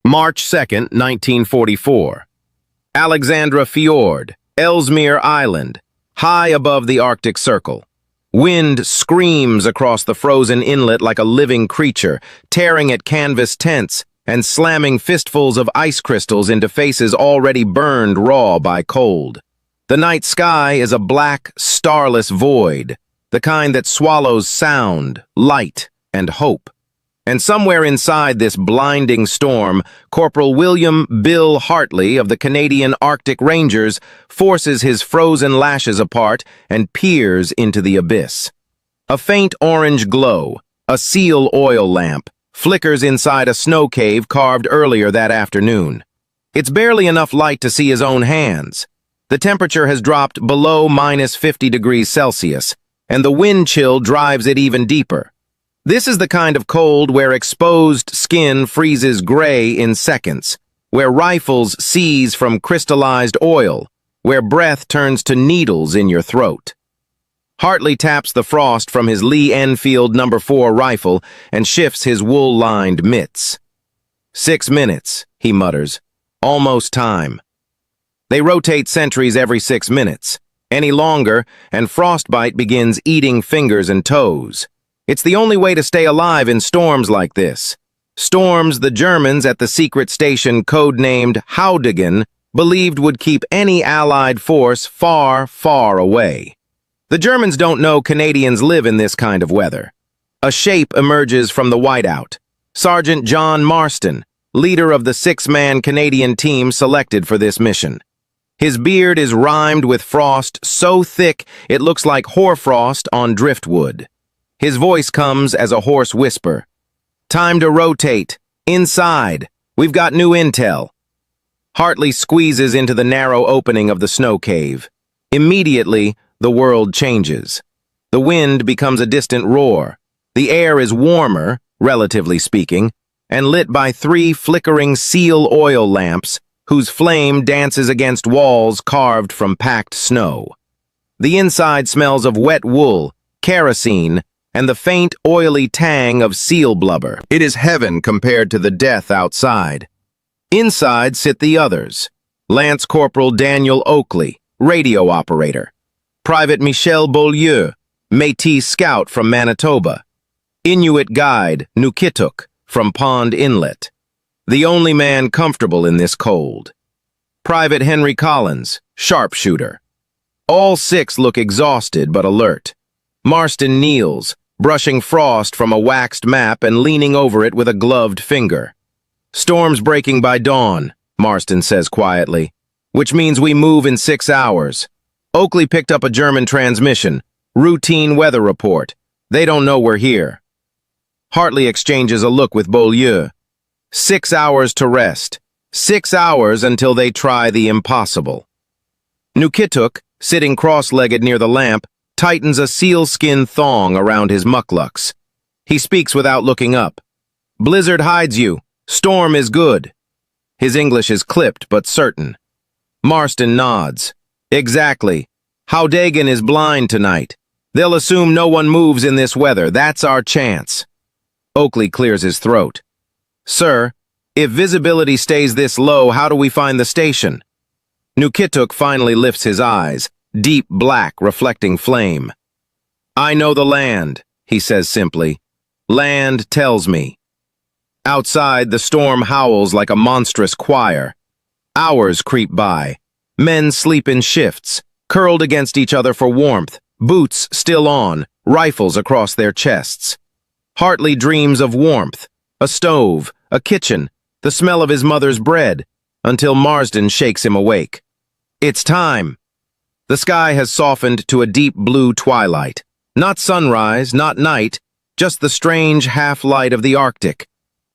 March 2nd, 1944. Alexandra Fjord, Ellesmere Island, high above the Arctic Circle. Wind screams across the frozen inlet like a living creature, tearing at canvas tents and slamming fistfuls of ice crystals into faces already burned raw by cold. The night sky is a black, starless void, the kind that swallows sound, light, and hope. And somewhere inside this blinding storm, Corporal William Bill Hartley of the Canadian Arctic Rangers forces his frozen lashes apart and peers into the abyss. A faint orange glow, a seal oil lamp, flickers inside a snow cave carved earlier that afternoon. It's barely enough light to see his own hands. The temperature has dropped below -50 degrees Celsius, and the wind chill drives it even deeper. This is the kind of cold where exposed skin freezes gray in seconds, where rifles seize from crystallized oil, where breath turns to needles in your throat. Hartley taps the frost from his Lee Enfield No. 4 rifle and shifts his wool-lined mitts. 6 minutes, he mutters. Almost time. They rotate sentries every 6 minutes. Any longer, and frostbite begins eating fingers and toes. It's the only way to stay alive in storms like this. Storms the Germans at the secret station codenamed Haudegen believed would keep any Allied force far, far away. The Germans don't know Canadians live in this kind of weather. A shape emerges from the whiteout. Sergeant John Marston, leader of the 6-man Canadian team selected for this mission. His beard is rimed with frost so thick it looks like hoarfrost on driftwood. His voice comes as a hoarse whisper. Time to rotate. Inside. We've got new intel. Hartley squeezes into the narrow opening of the snow cave. Immediately, the world changes. The wind becomes a distant roar. The air is warmer, relatively speaking, and lit by 3 flickering seal oil lamps whose flame dances against walls carved from packed snow. The inside smells of wet wool, kerosene, and the faint, oily tang of seal blubber. It is heaven compared to the death outside. Inside sit the others. Lance Corporal Daniel Oakley, radio operator. Private Michel Beaulieu, Métis scout from Manitoba. Inuit guide Nukituk from Pond Inlet. The only man comfortable in this cold. Private Henry Collins, sharpshooter. All 6 look exhausted but alert. Marston kneels, brushing frost from a waxed map and leaning over it with a gloved finger. Storm's breaking by dawn, Marston says quietly, which means we move in 6 hours. Oakley picked up a German transmission, routine weather report. They don't know we're here. Hartley exchanges a look with Beaulieu. 6 hours to rest. 6 hours until they try the impossible. Nukituk, sitting cross-legged near the lamp, tightens a sealskin thong around his mukluks. He speaks without looking up. Blizzard hides you. Storm is good. His English is clipped but certain. Marston nods. Exactly. Haudegen is blind tonight. They'll assume no one moves in this weather. That's our chance. Oakley clears his throat. Sir, if visibility stays this low, how do we find the station? Nukituk finally lifts his eyes. Deep black, reflecting flame. I know the land, he says simply. Land tells me. Outside, the storm howls like a monstrous choir. Hours creep by. Men sleep in shifts, curled against each other for warmth, boots still on, rifles across their chests. Hartley dreams of warmth, a stove, a kitchen, the smell of his mother's bread, until Marsden shakes him awake. It's time. The sky has softened to a deep blue twilight. Not sunrise, not night, just the strange half-light of the Arctic.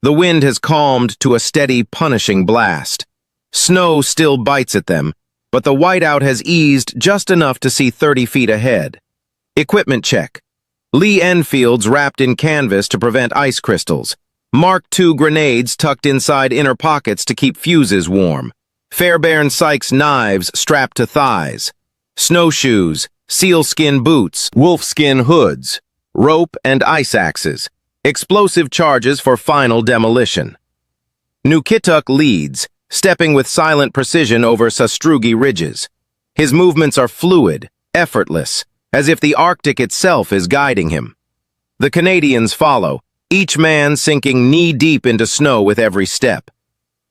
The wind has calmed to a steady, punishing blast. Snow still bites at them, but the whiteout has eased just enough to see 30 feet ahead. Equipment check. Lee Enfields wrapped in canvas to prevent ice crystals. Mark II grenades tucked inside inner pockets to keep fuses warm. Fairbairn Sykes knives strapped to thighs. Snowshoes, sealskin boots, wolfskin hoods, rope and ice axes, explosive charges for final demolition. Nukituk leads, stepping with silent precision over Sastrugi ridges. His movements are fluid, effortless, as if the Arctic itself is guiding him. The Canadians follow, each man sinking knee-deep into snow with every step.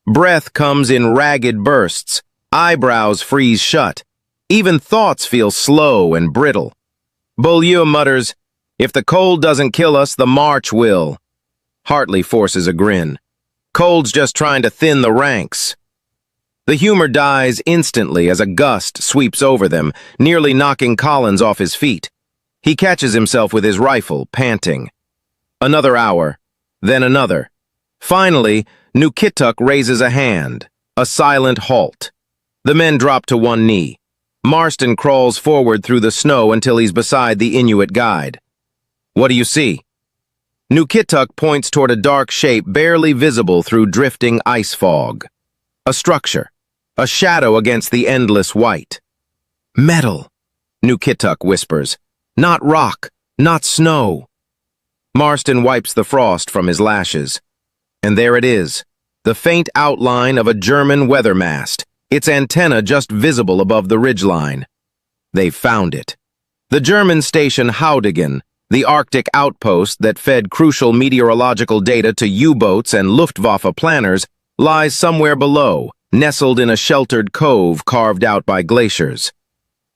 Breath comes in ragged bursts, eyebrows freeze shut. Even thoughts feel slow and brittle. Beaulieu mutters, "If the cold doesn't kill us, the march will." Hartley forces a grin. Cold's just trying to thin the ranks. The humor dies instantly as a gust sweeps over them, nearly knocking Collins off his feet. He catches himself with his rifle, panting. Another hour, then another. Finally, Nukituk raises a hand, a silent halt. The men drop to one knee. Marston crawls forward through the snow until he's beside the Inuit guide. "What do you see?" Nukituk points toward a dark shape barely visible through drifting ice fog. A structure, a shadow against the endless white. "Metal," Nukituk whispers. "Not rock, not snow." Marston wipes the frost from his lashes. And there it is, the faint outline of a German weather mast, its antenna just visible above the ridgeline. They've found it. The German station Haudegen, the Arctic outpost that fed crucial meteorological data to U-boats and Luftwaffe planners, lies somewhere below, nestled in a sheltered cove carved out by glaciers.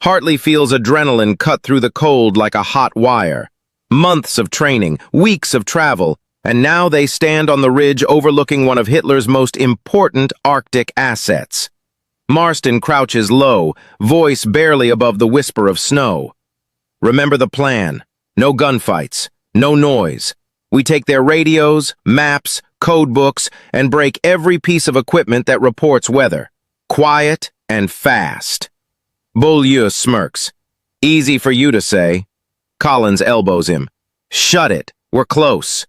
Hartley feels adrenaline cut through the cold like a hot wire. Months of training, weeks of travel, and now they stand on the ridge overlooking one of Hitler's most important Arctic assets. Marston crouches low, voice barely above the whisper of snow. "Remember the plan. No gunfights, no noise. We take their radios, maps, code books, and break every piece of equipment that reports weather. Quiet and fast." Beaulieu smirks. "Easy for you to say." Collins elbows him. "Shut it. We're close."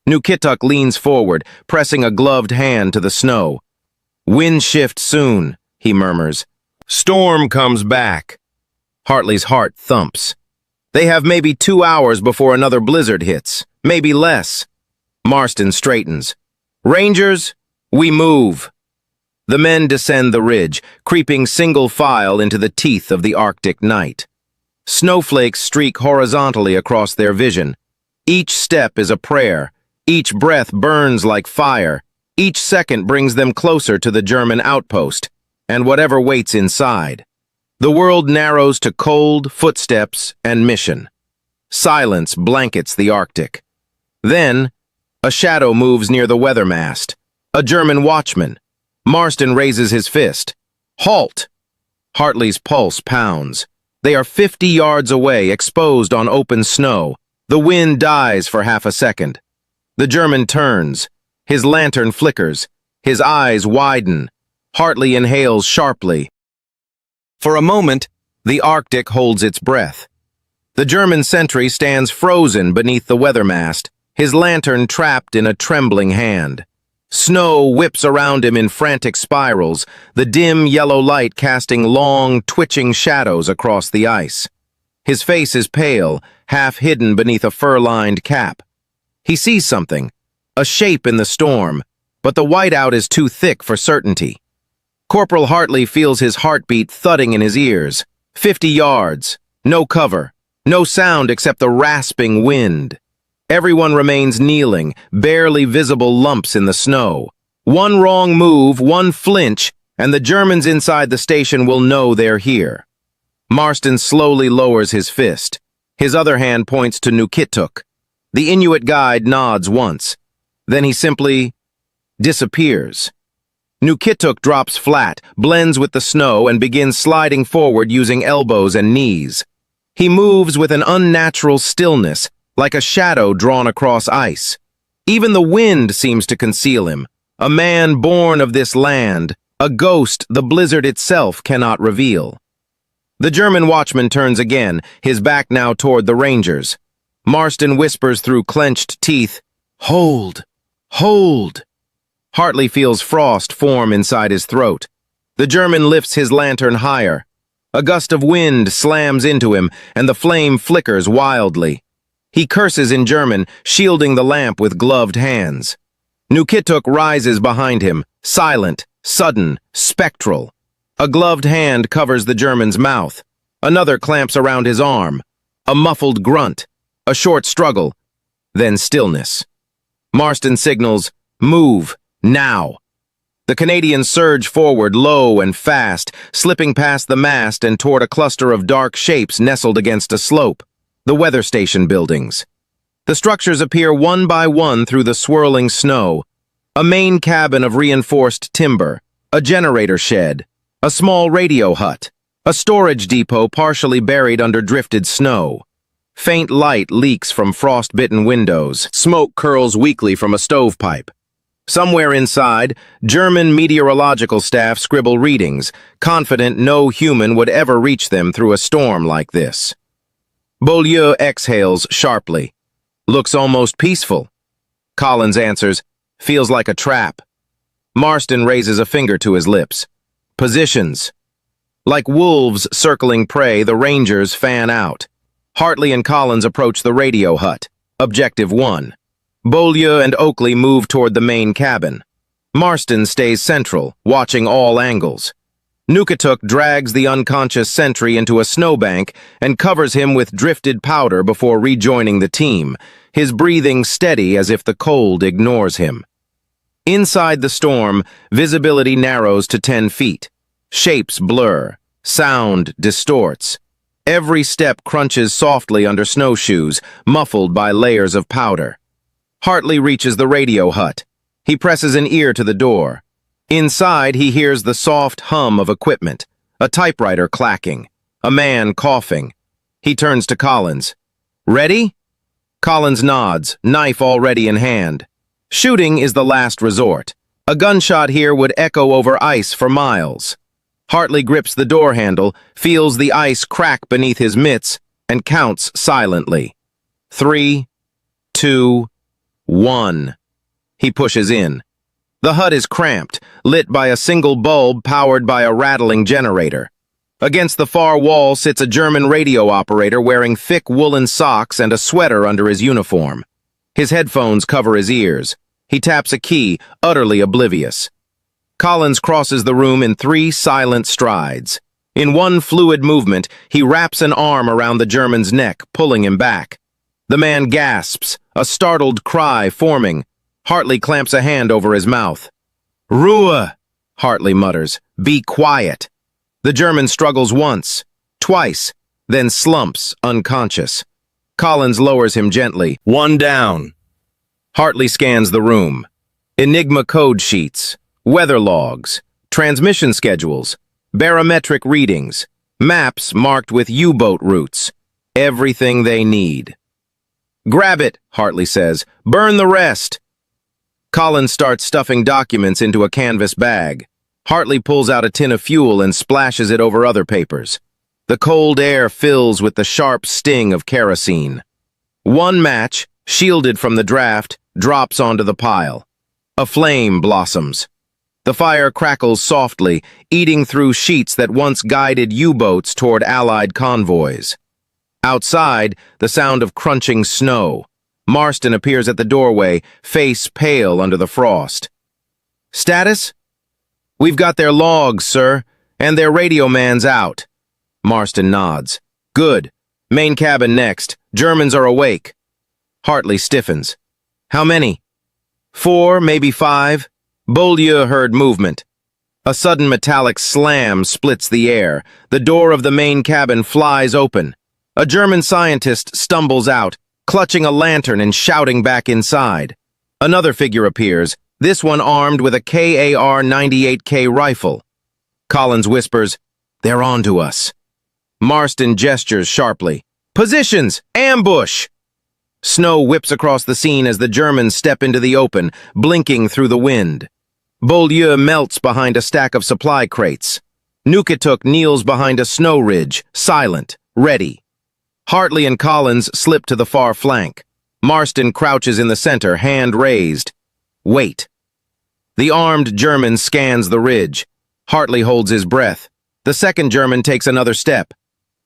Nukituk leans forward, pressing a gloved hand to the snow. "Wind shift soon," he murmurs. "Storm comes back." Hartley's heart thumps. They have maybe 2 hours before another blizzard hits, maybe less. Marston straightens. "Rangers, we move." The men descend the ridge, creeping single file into the teeth of the Arctic night. Snowflakes streak horizontally across their vision. Each step is a prayer. Each breath burns like fire. Each second brings them closer to the German outpost, and whatever waits inside. The world narrows to cold, footsteps, and mission. Silence blankets the Arctic. Then, a shadow moves near the weather mast. A German watchman. Marston raises his fist. "Halt!" Hartley's pulse pounds. They are 50 yards away, exposed on open snow. The wind dies for half a second. The German turns. His lantern flickers. His eyes widen. Hartley inhales sharply. For a moment, the Arctic holds its breath. The German sentry stands frozen beneath the weather mast, his lantern trapped in a trembling hand. Snow whips around him in frantic spirals, the dim yellow light casting long, twitching shadows across the ice. His face is pale, half hidden beneath a fur-lined cap. He sees something, a shape in the storm, but the whiteout is too thick for certainty. Corporal Hartley feels his heartbeat thudding in his ears. 50 yards, no cover, no sound except the rasping wind. Everyone remains kneeling, barely visible lumps in the snow. One wrong move, one flinch, and the Germans inside the station will know they're here. Marston slowly lowers his fist. His other hand points to Nukituk. The Inuit guide nods once. Then he simply disappears. Nukituk drops flat, blends with the snow, and begins sliding forward using elbows and knees. He moves with an unnatural stillness, like a shadow drawn across ice. Even the wind seems to conceal him. A man born of this land, a ghost the blizzard itself cannot reveal. The German watchman turns again, his back now toward the Rangers. Marston whispers through clenched teeth, "Hold! Hold!" Hartley feels frost form inside his throat. The German lifts his lantern higher. A gust of wind slams into him, and the flame flickers wildly. He curses in German, shielding the lamp with gloved hands. Nukituk rises behind him, silent, sudden, spectral. A gloved hand covers the German's mouth. Another clamps around his arm. A muffled grunt. A short struggle. Then stillness. Marston signals, "Move, now." The Canadians surge forward, low and fast, slipping past the mast and toward a cluster of dark shapes nestled against a slope. The weather station buildings. The structures appear one by one through the swirling snow. A main cabin of reinforced timber, a generator shed, a small radio hut, a storage depot partially buried under drifted snow. Faint light leaks from frost-bitten windows. Smoke curls weakly from a stovepipe. Somewhere inside, German meteorological staff scribble readings, confident no human would ever reach them through a storm like this. Beaulieu exhales sharply. Looks almost peaceful. Collins answers, "Feels like a trap." Marston raises a finger to his lips. "Positions." Like wolves circling prey, the Rangers fan out. Hartley and Collins approach the radio hut. Objective 1. Beaulieu and Oakley move toward the main cabin. Marston stays central, watching all angles. Nukituk drags the unconscious sentry into a snowbank and covers him with drifted powder before rejoining the team, his breathing steady as if the cold ignores him. Inside the storm, visibility narrows to 10 feet. Shapes blur. Sound distorts. Every step crunches softly under snowshoes, muffled by layers of powder. Hartley reaches the radio hut. He presses an ear to the door. Inside, he hears the soft hum of equipment, a typewriter clacking, a man coughing. He turns to Collins. "Ready?" Collins nods, knife already in hand. Shooting is the last resort. A gunshot here would echo over ice for miles. Hartley grips the door handle, feels the ice crack beneath his mitts, and counts silently. 3, 2, 1. He pushes in. The hut is cramped, lit by a single bulb powered by a rattling generator. Against the far wall sits a German radio operator wearing thick woolen socks and a sweater under his uniform. His headphones cover his ears. He taps a key, utterly oblivious. Collins crosses the room in 3 silent strides. In one fluid movement, he wraps an arm around the German's neck, pulling him back. The man gasps, a startled cry forming. Hartley clamps a hand over his mouth. "Ruhe," Hartley mutters. "Be quiet." The German struggles once, twice, then slumps, unconscious. Collins lowers him gently. "One down." Hartley scans the room. Enigma code sheets, weather logs, transmission schedules, barometric readings, maps marked with U-boat routes. Everything they need. "Grab it," Hartley says. "Burn the rest." Collins starts stuffing documents into a canvas bag. Hartley pulls out a tin of fuel and splashes it over other papers. The cold air fills with the sharp sting of kerosene. One match, shielded from the draft, drops onto the pile. A flame blossoms. The fire crackles softly, eating through sheets that once guided U-boats toward Allied convoys. Outside, the sound of crunching snow. Marston appears at the doorway, face pale under the frost. "Status?" "We've got their logs, sir, and their radio man's out." Marston nods. "Good. Main cabin next. Germans are awake." Hartley stiffens. "How many?" 4, maybe 5. Beaulieu heard movement. A sudden metallic slam splits the air. The door of the main cabin flies open. A German scientist stumbles out, clutching a lantern and shouting back inside. Another figure appears, this one armed with a KAR-98K rifle. Collins whispers, "They're on to us." Marston gestures sharply. "Positions! Ambush!" Snow whips across the scene as the Germans step into the open, blinking through the wind. Beaulieu melts behind a stack of supply crates. Nukituk kneels behind a snow ridge, silent, ready. Hartley and Collins slip to the far flank. Marston crouches in the center, hand raised. Wait. The armed German scans the ridge. Hartley holds his breath. The second German takes another step.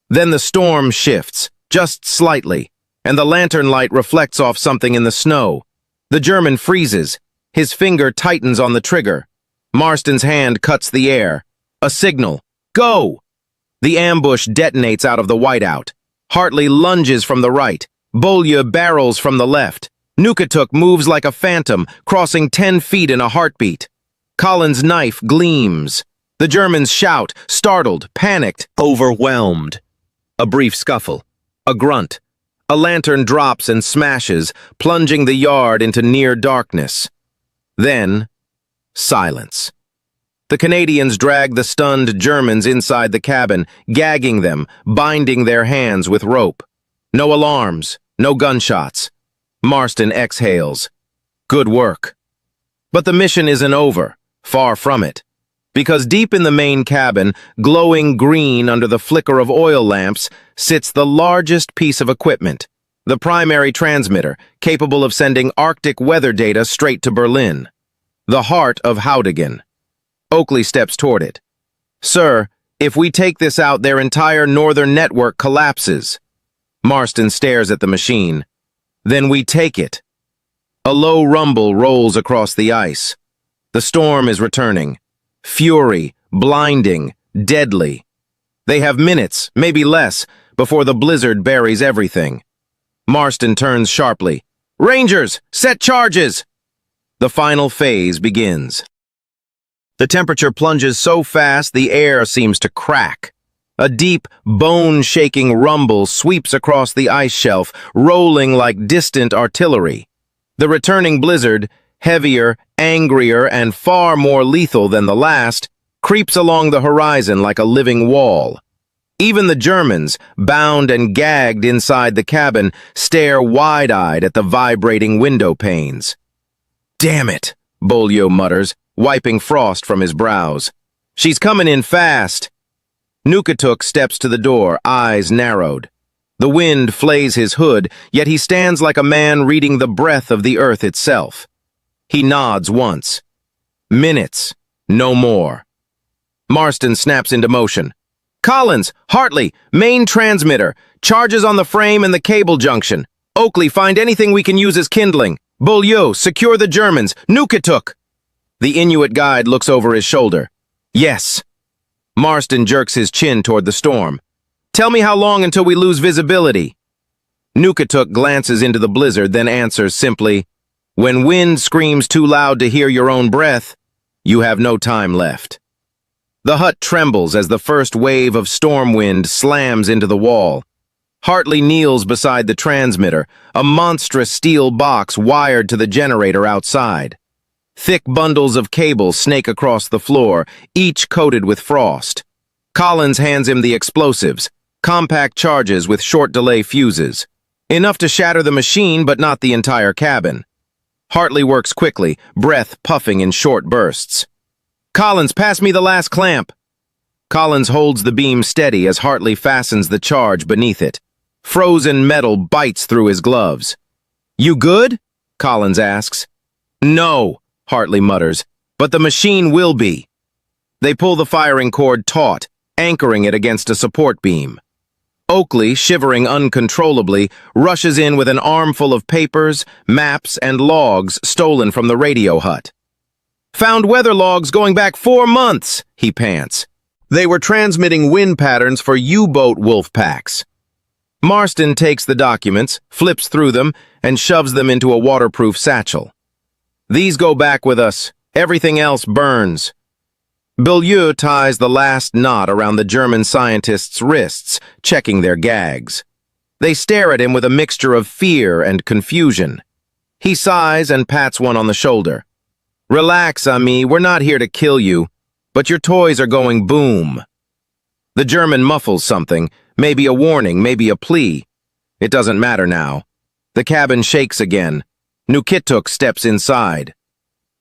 Then the storm shifts, just slightly, and the lantern light reflects off something in the snow. The German freezes. His finger tightens on the trigger. Marston's hand cuts the air. A signal. Go! The ambush detonates out of the whiteout. Hartley lunges from the right. Beaulieu barrels from the left. Nukatuk moves like a phantom, crossing 10 feet in a heartbeat. Collins' knife gleams. The Germans shout, startled, panicked, overwhelmed. A brief scuffle. A grunt. A lantern drops and smashes, plunging the yard into near darkness. Then, silence. The Canadians drag the stunned Germans inside the cabin, gagging them, binding their hands with rope. No alarms, no gunshots. Marston exhales. Good work. But the mission isn't over, far from it. Because deep in the main cabin, glowing green under the flicker of oil lamps, sits the largest piece of equipment, the primary transmitter, capable of sending Arctic weather data straight to Berlin. The heart of Houdigan. Oakley steps toward it. Sir, if we take this out, their entire northern network collapses. Marston stares at the machine. Then we take it. A low rumble rolls across the ice. The storm is returning. Fury, blinding, deadly. They have minutes, maybe less, before the blizzard buries everything. Marston turns sharply. Rangers, set charges! The final phase begins. The temperature plunges so fast the air seems to crack. A deep, bone-shaking rumble sweeps across the ice shelf, rolling like distant artillery. The returning blizzard, heavier, angrier, and far more lethal than the last, creeps along the horizon like a living wall. Even the Germans, bound and gagged inside the cabin, stare wide-eyed at the vibrating window panes. Damn it, Beaulieu mutters, wiping frost from his brows. She's coming in fast. Nukatuk steps to the door, eyes narrowed. The wind flays his hood, yet he stands like a man reading the breath of the earth itself. He nods once. Minutes, no more. Marston snaps into motion. Collins, Hartley, main transmitter, charges on the frame and the cable junction. Oakley, find anything we can use as kindling. Beaulieu, secure the Germans. Nukatuk! The Inuit guide looks over his shoulder. Yes. Marston jerks his chin toward the storm. Tell me how long until we lose visibility. Nukatuk glances into the blizzard, then answers simply, when wind screams too loud to hear your own breath, you have no time left. The hut trembles as the first wave of storm wind slams into the wall. Hartley kneels beside the transmitter, a monstrous steel box wired to the generator outside. Thick bundles of cable snake across the floor, each coated with frost. Collins hands him the explosives, compact charges with short-delay fuses. Enough to shatter the machine, but not the entire cabin. Hartley works quickly, breath puffing in short bursts. Collins, pass me the last clamp. Collins holds the beam steady as Hartley fastens the charge beneath it. Frozen metal bites through his gloves. You good? Collins asks. No, Hartley mutters, but the machine will be. They pull the firing cord taut, anchoring it against a support beam. Oakley, shivering uncontrollably, rushes in with an armful of papers, maps, and logs stolen from the radio hut. Found weather logs going back 4 months, he pants. They were transmitting wind patterns for U-boat wolf packs. Marston takes the documents, flips through them, and shoves them into a waterproof satchel. These go back with us. Everything else burns. Beaulieu ties the last knot around the German scientists' wrists, checking their gags. They stare at him with a mixture of fear and confusion. He sighs and pats one on the shoulder. Relax, ami, we're not here to kill you, but your toys are going boom. The German muffles something, maybe a warning, maybe a plea. It doesn't matter now. The cabin shakes again. Nukatuk steps inside.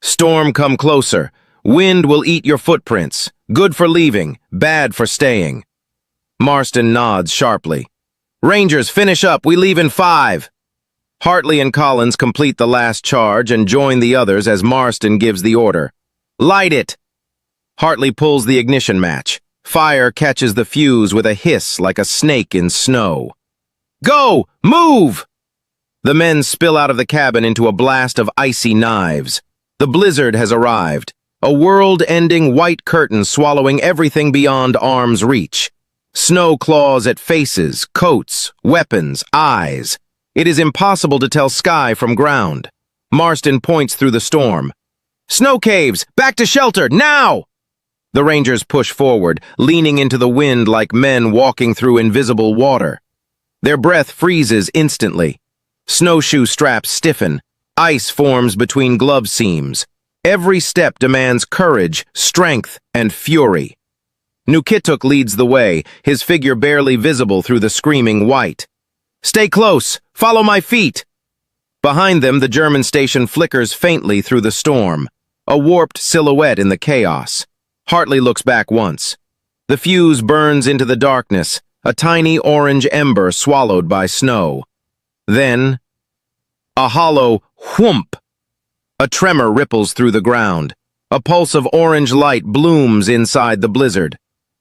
Storm, come closer. Wind will eat your footprints. Good for leaving, bad for staying. Marston nods sharply. Rangers, finish up. We leave in 5. Hartley and Collins complete the last charge and join the others as Marston gives the order. Light it! Hartley pulls the ignition match. Fire catches the fuse with a hiss like a snake in snow. Go! Move! The men spill out of the cabin into a blast of icy knives. The blizzard has arrived, a world-ending white curtain swallowing everything beyond arm's reach. Snow claws at faces, coats, weapons, eyes. It is impossible to tell sky from ground. Marston points through the storm. "Snow caves! Back to shelter, now!" The Rangers push forward, leaning into the wind like men walking through invisible water. Their breath freezes instantly. Snowshoe straps stiffen. Ice forms between glove seams. Every step demands courage, strength, and fury. Nukituk leads the way, his figure barely visible through the screaming white. "Stay close! Follow my feet!" Behind them, the German station flickers faintly through the storm, a warped silhouette in the chaos. Hartley looks back once. The fuse burns into the darkness, a tiny orange ember swallowed by snow. Then, a hollow whoomp. A tremor ripples through the ground. A pulse of orange light blooms inside the blizzard.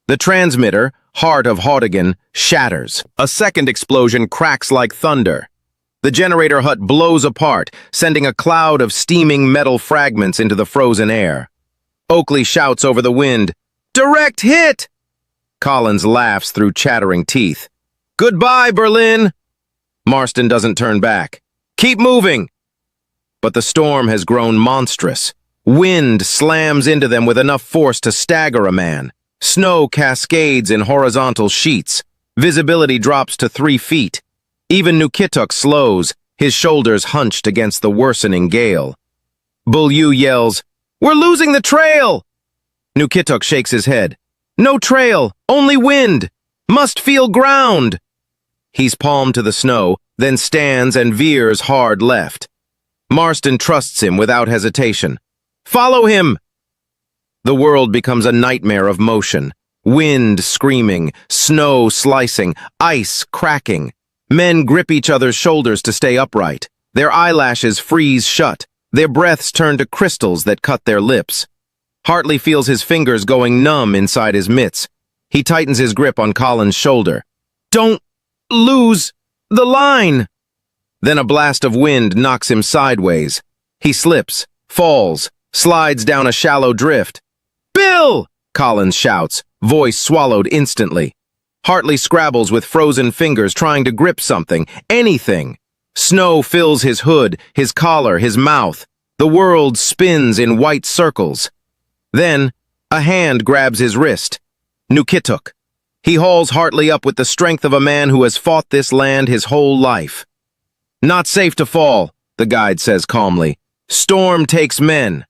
The transmitter, heart of Hautigen, shatters. A second explosion cracks like thunder. The generator hut blows apart, sending a cloud of steaming metal fragments into the frozen air. Oakley shouts over the wind, "Direct hit!" Collins laughs through chattering teeth. "Goodbye, Berlin!" Marston doesn't turn back. "Keep moving!" But the storm has grown monstrous. Wind slams into them with enough force to stagger a man. Snow cascades in horizontal sheets. Visibility drops to 3 feet. Even Nukituk slows, his shoulders hunched against the worsening gale. Bulyu yells, "We're losing the trail!" Nukituk shakes his head. "No trail, only wind. Must feel ground." He's palmed to the snow, then stands and veers hard left. Marston trusts him without hesitation. "Follow him!" The world becomes a nightmare of motion. Wind screaming, snow slicing, ice cracking. Men grip each other's shoulders to stay upright. Their eyelashes freeze shut. Their breaths turn to crystals that cut their lips. Hartley feels his fingers going numb inside his mitts. He tightens his grip on Collins' shoulder. "Don't lose the line!" Then a blast of wind knocks him sideways. He slips, falls, slides down a shallow drift. "Bill!" Collins shouts, voice swallowed instantly. Hartley scrabbles with frozen fingers trying to grip something, anything. Snow fills his hood, his collar, his mouth. The world spins in white circles. Then, a hand grabs his wrist. Nukituk. He hauls Hartley up with the strength of a man who has fought this land his whole life. "Not safe to fall," the guide says calmly. "Storm takes men."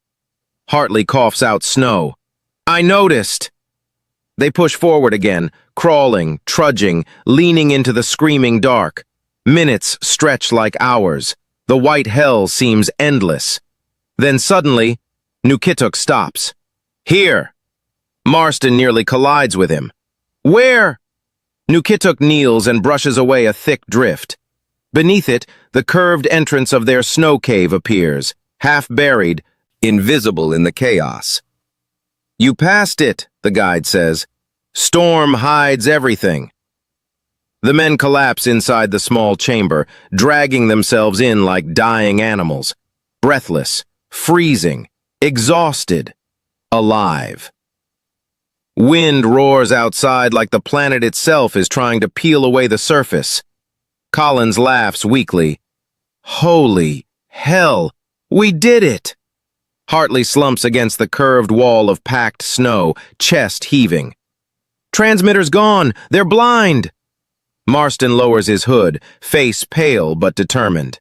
Hartley coughs out snow. "I noticed." They push forward again, crawling, trudging, leaning into the screaming dark. Minutes stretch like hours. The white hell seems endless. Then suddenly, Nukituk stops. "Here!" Marston nearly collides with him. "Where?" Nukituk kneels and brushes away a thick drift. Beneath it, the curved entrance of their snow cave appears, half buried, invisible in the chaos. "You passed it," the guide says. "Storm hides everything." The men collapse inside the small chamber, dragging themselves in like dying animals, breathless, freezing, exhausted, alive. Wind roars outside like the planet itself is trying to peel away the surface. Collins laughs weakly. "Holy hell, we did it!" Hartley slumps against the curved wall of packed snow, chest heaving. "Transmitter's gone! They're blind!" Marston lowers his hood, face pale but determined.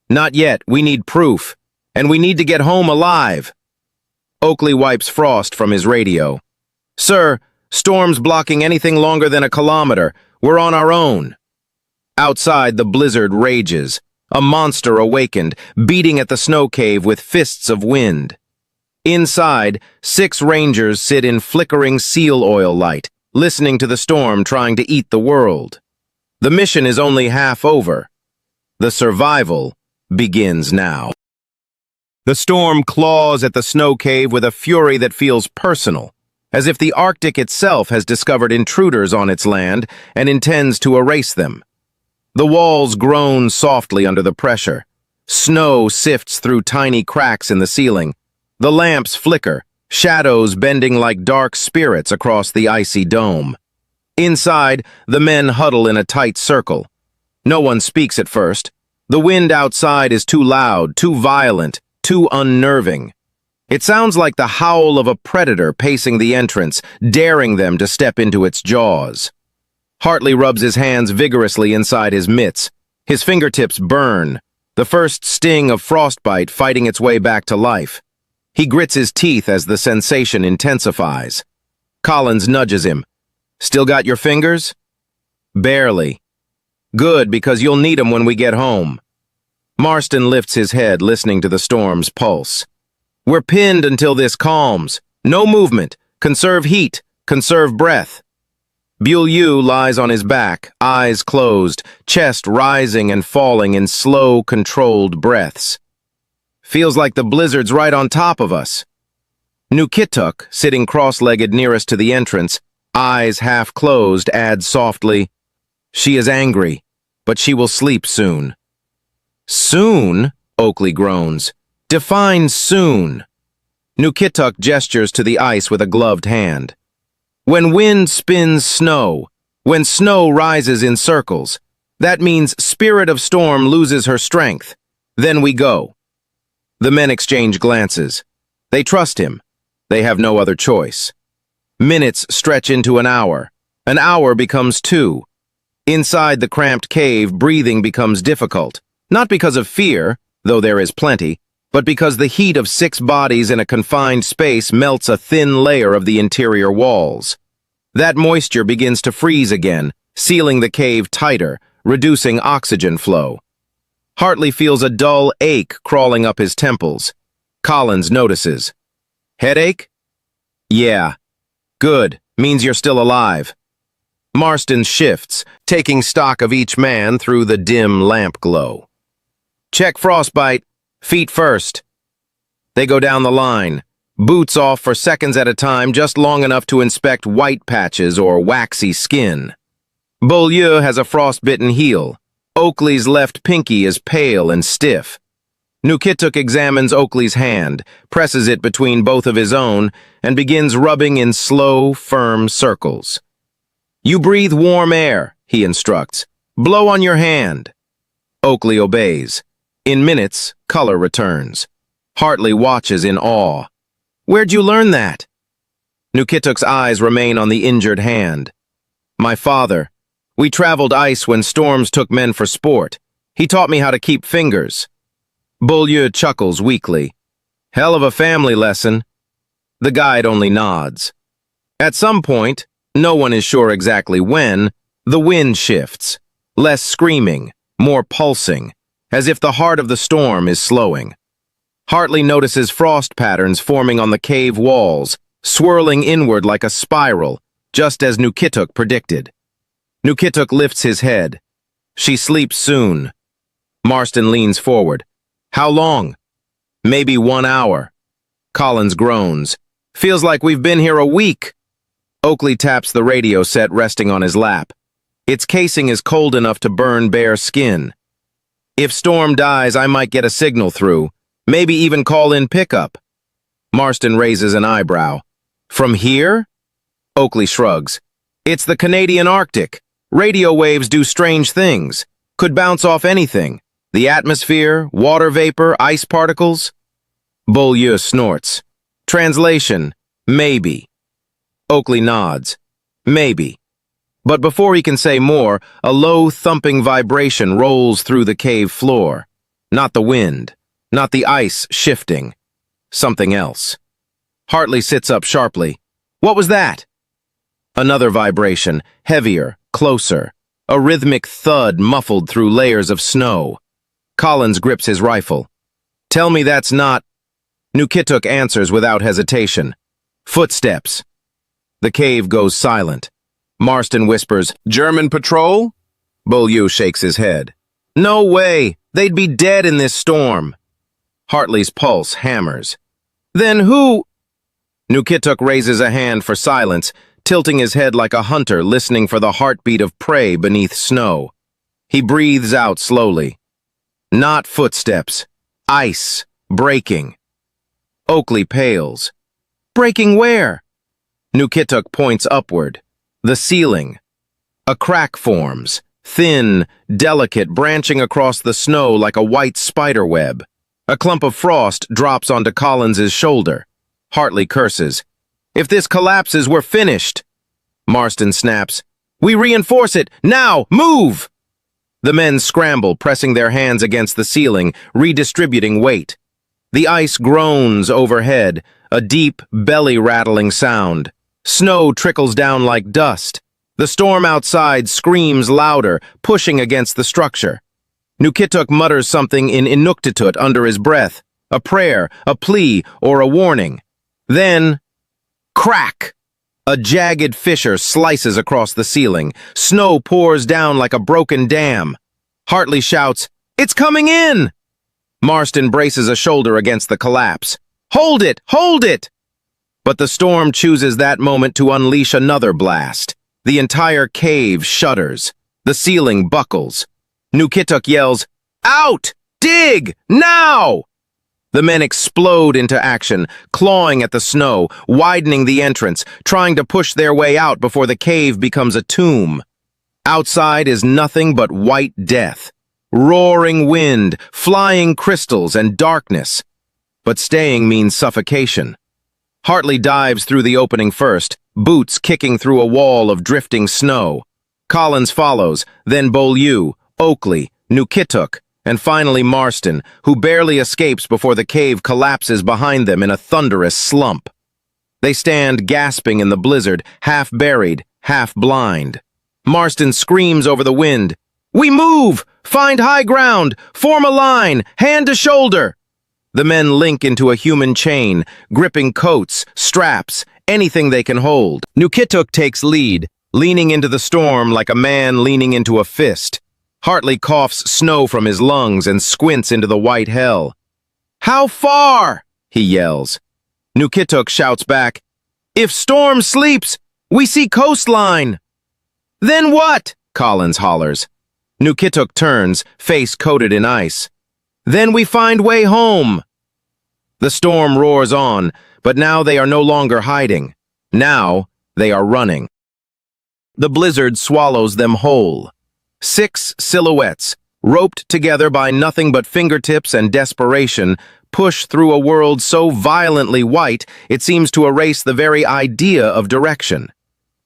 "Not yet. We need proof. And we need to get home alive." Oakley wipes frost from his radio. "Sir, storm's blocking anything longer than a kilometer. We're on our own." Outside, the blizzard rages. A monster awakened, beating at the snow cave with fists of wind. Inside, 6 rangers sit in flickering seal oil light, listening to the storm trying to eat the world. The mission is only half over. The survival begins now. The storm claws at the snow cave with a fury that feels personal, as if the Arctic itself has discovered intruders on its land and intends to erase them. The walls groan softly under the pressure. Snow sifts through tiny cracks in the ceiling. The lamps flicker, shadows bending like dark spirits across the icy dome. Inside, the men huddle in a tight circle. No one speaks at first. The wind outside is too loud, too violent, too unnerving. It sounds like the howl of a predator pacing the entrance, daring them to step into its jaws. Hartley rubs his hands vigorously inside his mitts. His fingertips burn, the first sting of frostbite fighting its way back to life. He grits his teeth as the sensation intensifies. Collins nudges him. "Still got your fingers?" "Barely." "Good, because you'll need 'em when we get home." Marston lifts his head, listening to the storm's pulse. "We're pinned until this calms. No movement. Conserve heat. Conserve breath." Beaulieu lies on his back, eyes closed, chest rising and falling in slow, controlled breaths. "Feels like the blizzard's right on top of us." Nukituk, sitting cross-legged nearest to the entrance, eyes half closed, adds softly, "She is angry, but she will sleep soon." "Soon?" Oakley groans. "Define soon." Nukituk gestures to the ice with a gloved hand. "When wind spins snow, when snow rises in circles, that means Spirit of Storm loses her strength. Then we go." The men exchange glances. They trust him. They have no other choice. Minutes stretch into an hour. An hour becomes 2. Inside the cramped cave, breathing becomes difficult. Not because of fear, though there is plenty, but because the heat of 6 bodies in a confined space melts a thin layer of the interior walls. That moisture begins to freeze again, sealing the cave tighter, reducing oxygen flow. Hartley feels a dull ache crawling up his temples. Collins notices. "Headache?" "Yeah." "Good. Means you're still alive." Marston shifts, taking stock of each man through the dim lamp glow. "Check frostbite. Feet first." They go down the line, boots off for seconds at a time, just long enough to inspect white patches or waxy skin. Beaulieu has a frostbitten heel. Oakley's left pinky is pale and stiff. Nukituk examines Oakley's hand, presses it between both of his own, and begins rubbing in slow, firm circles. "You breathe warm air," he instructs. "Blow on your hand." Oakley obeys. In minutes, color returns. Hartley watches in awe. "Where'd you learn that?" Nukituk's eyes remain on the injured hand. "My father. We traveled ice when storms took men for sport. He taught me how to keep fingers." Beaulieu chuckles weakly. "Hell of a family lesson." The guide only nods. At some point, no one is sure exactly when, the wind shifts. Less screaming, more pulsing, as if the heart of the storm is slowing. Hartley notices frost patterns forming on the cave walls, swirling inward like a spiral, just as Nukituk predicted. Nukituk lifts his head. "She sleeps soon." Marston leans forward. "How long?" "Maybe 1 hour." Collins groans. "Feels like we've been here a week." Oakley taps the radio set resting on his lap. Its casing is cold enough to burn bare skin. "If Storm dies, I might get a signal through. Maybe even call in pickup." Marston raises an eyebrow. "From here?" Oakley shrugs. "It's the Canadian Arctic. Radio waves do strange things. Could bounce off anything. The atmosphere, water vapor, ice particles." Beaulieu snorts. Translation, maybe. Oakley nods. Maybe. But before he can say more, a low, thumping vibration rolls through the cave floor. Not the wind. Not the ice shifting. Something else. Hartley sits up sharply. "What was that?" Another vibration, heavier, closer. A rhythmic thud muffled through layers of snow. Collins grips his rifle. "Tell me that's not..." Nukituk answers without hesitation. "Footsteps." The cave goes silent. Marston whispers, "German patrol?" Beaulieu shakes his head. "No way! They'd be dead in this storm." Hartley's pulse hammers. "Then who..." Nukituk raises a hand for silence, tilting his head like a hunter listening for the heartbeat of prey beneath snow. He breathes out slowly. Not footsteps. Ice. Breaking. Oakley pales. Breaking where? Nukituk points upward. The ceiling. A crack forms, thin, delicate, branching across the snow like a white spider web. A clump of frost drops onto Collins's shoulder. Hartley curses. If this collapses, we're finished. Marston snaps. We reinforce it! Now! Move! The men scramble, pressing their hands against the ceiling, redistributing weight. The ice groans overhead, a deep, belly-rattling sound. Snow trickles down like dust. The storm outside screams louder, pushing against the structure. Nukituk mutters something in Inuktitut under his breath, a prayer, a plea, or a warning. Then, crack! A jagged fissure slices across the ceiling. Snow pours down like a broken dam. Hartley shouts, "It's coming in!" Marston braces a shoulder against the collapse. "Hold it! Hold it!" But the storm chooses that moment to unleash another blast. The entire cave shudders. The ceiling buckles. Nukituk yells, "Out! Dig! Now!" The men explode into action, clawing at the snow, widening the entrance, trying to push their way out before the cave becomes a tomb. Outside is nothing but white death. Roaring wind, flying crystals, and darkness. But staying means suffocation. Hartley dives through the opening first, boots kicking through a wall of drifting snow. Collins follows, then Beaulieu, Oakley, Nukituk, and finally Marston, who barely escapes before the cave collapses behind them in a thunderous slump. They stand gasping in the blizzard, half buried, half blind. Marston screams over the wind, "We move! Find high ground! Form a line! Hand to shoulder!" The men link into a human chain, gripping coats, straps, anything they can hold. Nukituk takes lead, leaning into the storm like a man leaning into a fist. Hartley coughs snow from his lungs and squints into the white hell. "How far?" he yells. Nukituk shouts back, "If storm sleeps, we see coastline." "Then what?" Collins hollers. Nukituk turns, face coated in ice. "Then we find way home." The storm roars on, but now they are no longer hiding. Now they are running. The blizzard swallows them whole. 6 silhouettes, roped together by nothing but fingertips and desperation, push through a world so violently white it seems to erase the very idea of direction.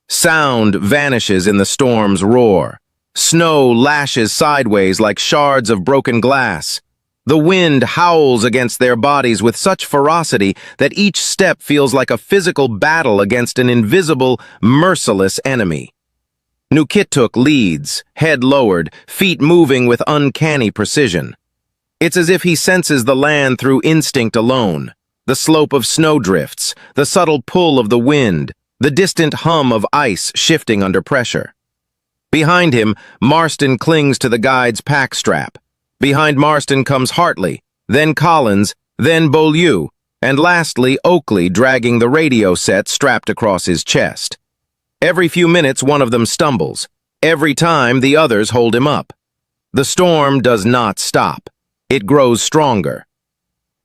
Sound vanishes in the storm's roar. Snow lashes sideways like shards of broken glass. The wind howls against their bodies with such ferocity that each step feels like a physical battle against an invisible, merciless enemy. Nukituk leads, head lowered, feet moving with uncanny precision. It's as if he senses the land through instinct alone. The slope of snowdrifts, the subtle pull of the wind, the distant hum of ice shifting under pressure. Behind him, Marston clings to the guide's pack strap. Behind Marston comes Hartley, then Collins, then Beaulieu, and lastly Oakley dragging the radio set strapped across his chest. Every few minutes one of them stumbles. Every time the others hold him up. The storm does not stop. It grows stronger.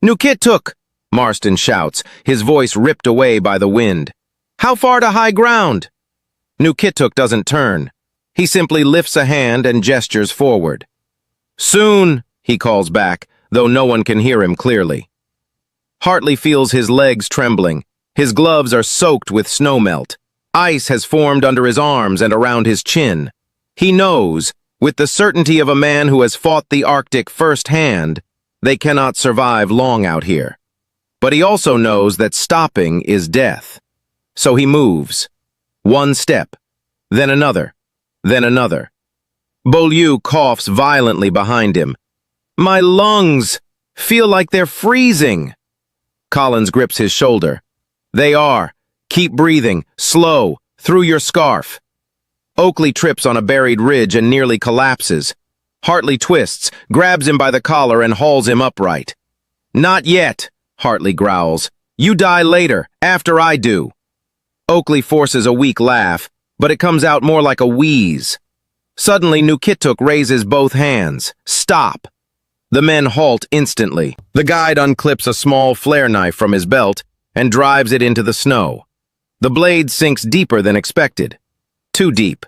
"Nukituk!" Marston shouts, his voice ripped away by the wind. "How far to high ground?" Nukituk doesn't turn. He simply lifts a hand and gestures forward. "Soon," he calls back, though no one can hear him clearly. Hartley feels his legs trembling. His gloves are soaked with snowmelt. Ice has formed under his arms and around his chin. He knows, with the certainty of a man who has fought the Arctic firsthand, they cannot survive long out here. But he also knows that stopping is death. So he moves. One step, then another, then another. Beaulieu coughs violently behind him. "My lungs feel like they're freezing." Collins grips his shoulder. "They are. Keep breathing, slow, through your scarf." Oakley trips on a buried ridge and nearly collapses. Hartley twists, grabs him by the collar and hauls him upright. "Not yet," Hartley growls. "You die later, after I do." Oakley forces a weak laugh, but it comes out more like a wheeze. Suddenly Nukituk raises both hands. "Stop." The men halt instantly. The guide unclips a small flare knife from his belt and drives it into the snow. The blade sinks deeper than expected. Too deep.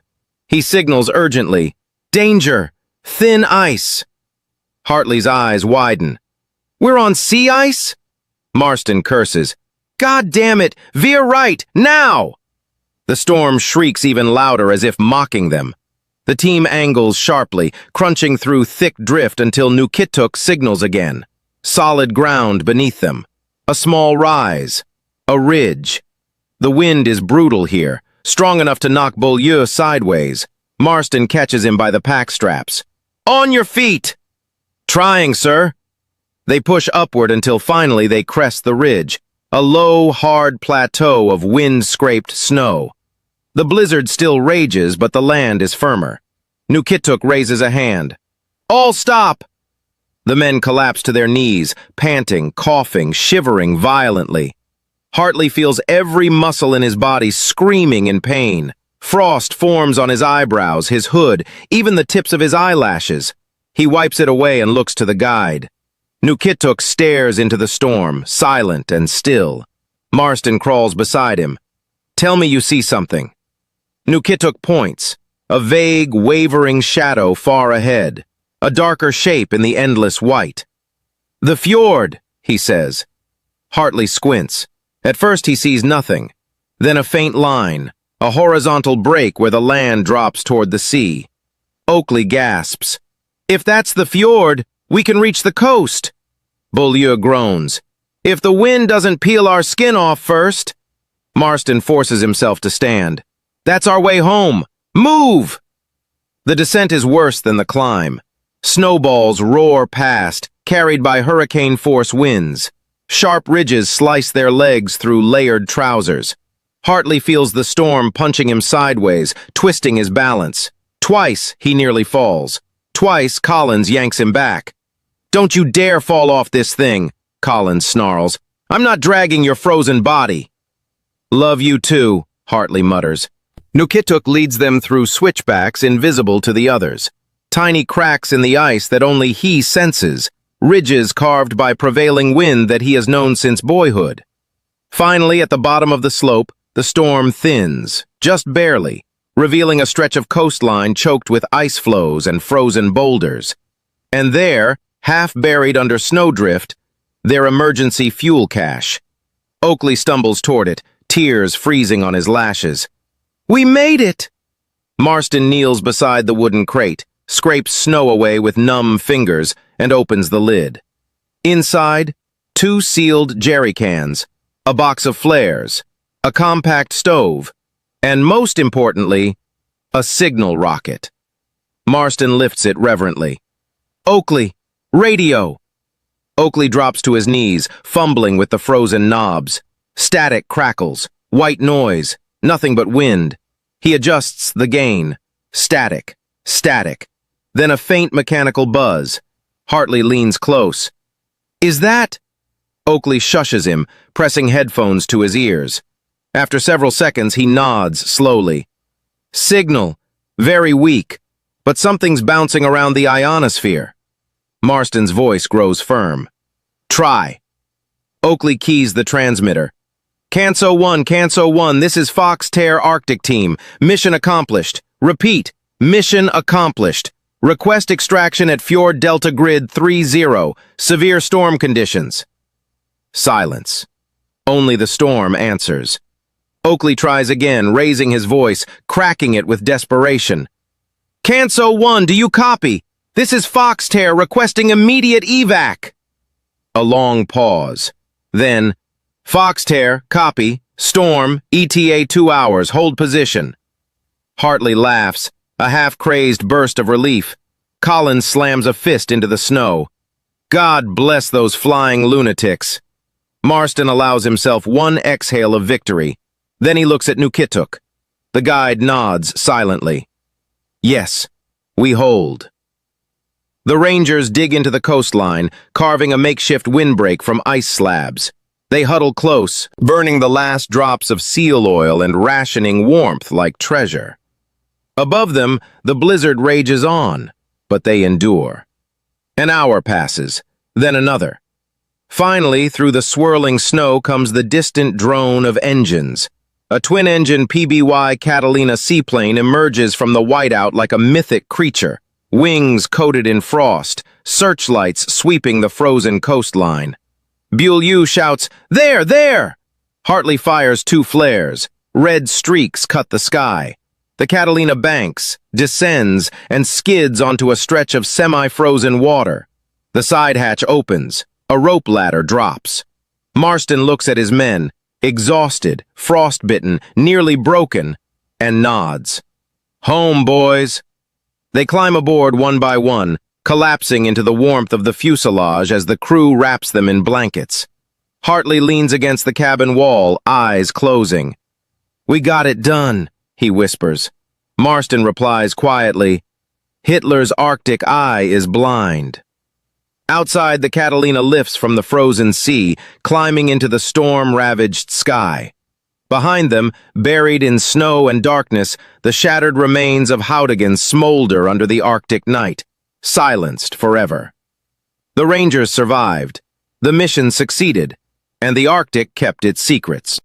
He signals urgently, "Danger! Thin ice!" Hartley's eyes widen. "We're on sea ice?" Marston curses. "God damn it! Veer right! Now!" The storm shrieks even louder as if mocking them. The team angles sharply, crunching through thick drift until Nukituk signals again. Solid ground beneath them. A small rise. A ridge. The wind is brutal here, strong enough to knock Beaulieu sideways. Marston catches him by the pack straps. "On your feet!" "Trying, sir." They push upward until finally they crest the ridge, a low, hard plateau of wind-scraped snow. The blizzard still rages, but the land is firmer. Nukituk raises a hand. "All stop!" The men collapse to their knees, panting, coughing, shivering violently. Hartley feels every muscle in his body screaming in pain. Frost forms on his eyebrows, his hood, even the tips of his eyelashes. He wipes it away and looks to the guide. Nukituk stares into the storm, silent and still. Marston crawls beside him. "Tell me you see something." Nukituk points, a vague, wavering shadow far ahead, a darker shape in the endless white. "The fjord," he says. Hartley squints. At first he sees nothing, then a faint line, a horizontal break where the land drops toward the sea. Oakley gasps. "If that's the fjord, we can reach the coast." Beaulieu groans. "If the wind doesn't peel our skin off first." Marston forces himself to stand. "That's our way home. Move!" The descent is worse than the climb. Snowballs roar past, carried by hurricane-force winds. Sharp ridges slice their legs through layered trousers. Hartley feels the storm punching him sideways, twisting his balance. Twice, he nearly falls. Twice, Collins yanks him back. "Don't you dare fall off this thing," Collins snarls. "I'm not dragging your frozen body." "Love you too," Hartley mutters. Nukituk leads them through switchbacks invisible to the others. Tiny cracks in the ice that only he senses, ridges carved by prevailing wind that he has known since boyhood. Finally, at the bottom of the slope, the storm thins, just barely, revealing a stretch of coastline choked with ice floes and frozen boulders. And there, half buried under snowdrift, their emergency fuel cache. Oakley stumbles toward it, tears freezing on his lashes. "We made it!" Marston kneels beside the wooden crate, scrapes snow away with numb fingers, and opens the lid. Inside, 2 sealed jerry cans, a box of flares, a compact stove, and most importantly, a signal rocket. Marston lifts it reverently. "Oakley, radio!" Oakley drops to his knees, fumbling with the frozen knobs. Static crackles, white noise, nothing but wind. He adjusts the gain. Static, static. Then a faint mechanical buzz. Hartley leans close. "Is that—" Oakley shushes him, pressing headphones to his ears. After several seconds, he nods slowly. "Signal. Very weak. But something's bouncing around the ionosphere." Marston's voice grows firm. "Try." Oakley keys the transmitter. "Canso 1, Canso 1, this is Fox-Terre Arctic Team. Mission accomplished. Repeat, mission accomplished. Request extraction at Fjord Delta Grid 30. Severe storm conditions." Silence. Only the storm answers. Oakley tries again, raising his voice, cracking it with desperation. "Canso 1, do you copy? This is Fox-Terre requesting immediate evac." A long pause. Then, "Fox-Terre, copy. Storm, ETA 2 hours, hold position." Hartley laughs, a half-crazed burst of relief. Collins slams a fist into the snow. God bless those flying lunatics. Marston allows himself one exhale of victory. Then he looks at Nukituk. The guide nods silently. "Yes, we hold." The Rangers dig into the coastline, carving a makeshift windbreak from ice slabs. They huddle close, burning the last drops of seal oil and rationing warmth like treasure. Above them, the blizzard rages on, but they endure. An hour passes, then another. Finally, through the swirling snow comes the distant drone of engines. A twin-engine PBY Catalina seaplane emerges from the whiteout like a mythic creature, wings coated in frost, searchlights sweeping the frozen coastline. Beaulieu shouts, "There, there!" Hartley fires 2 flares. Red streaks cut the sky. The Catalina banks, descends, and skids onto a stretch of semi-frozen water. The side hatch opens. A rope ladder drops. Marston looks at his men, exhausted, frostbitten, nearly broken, and nods. "Home, boys." They climb aboard one by one, collapsing into the warmth of the fuselage as the crew wraps them in blankets. Hartley leans against the cabin wall, eyes closing. "We got it done," he whispers. Marston replies quietly, "Hitler's Arctic eye is blind." Outside, the Catalina lifts from the frozen sea, climbing into the storm-ravaged sky. Behind them, buried in snow and darkness, the shattered remains of Haudegen smolder under the Arctic night, silenced forever. The Rangers survived, the mission succeeded, and the Arctic kept its secrets.